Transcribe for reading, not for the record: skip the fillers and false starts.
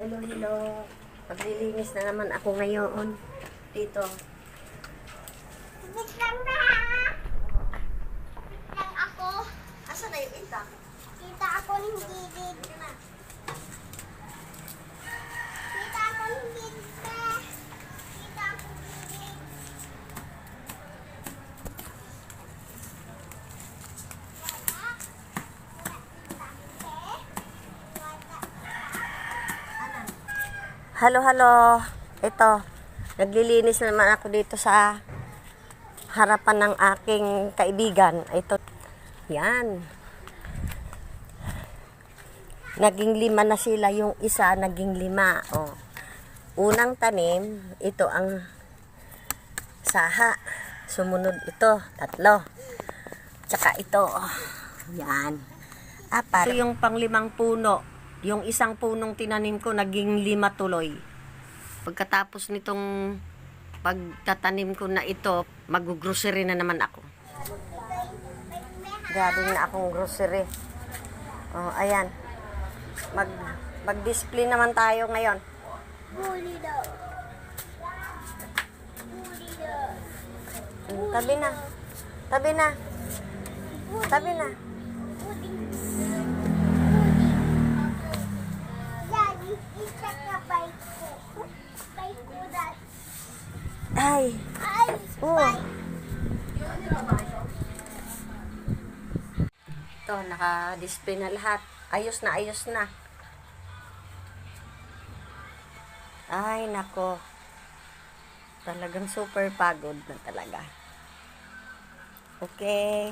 Hello, hello. Paglilinis na naman ako ngayon. Dito. Wait lang na! Wait lang ako. Asa na yung ita? Kita ako ng gilid. Kita ako ng gilid. Kita ako ng gilid. Halo, halo. Ito. Naglilinis naman ako dito sa harapan ng aking kaibigan. Ito. Yan. Naging 5 na sila. Yung isa, naging 5. Oh. Unang tanim, ito ang saha. Sumunod ito, 3. Tsaka ito. Yan. 4. Ito yung pang-5 puno. Yung isang punong tinanim ko, naging 5 tuloy. Pagkatapos nitong pagtatanim ko na ito, mag-grocery na naman ako. Galing na akong grocery. Oh, ayan. Mag-display naman tayo ngayon. Bully daw. Bully daw. Tabi na. Tabi na. Tabi na. Daddy, isa ka bike ko. Bike ko, Dad. Ay. Ay, Oh. bike. Ito, naka-display na lahat. Ayos na, ayos na. Ay, nako. Talagang super pagod na talaga. Okay.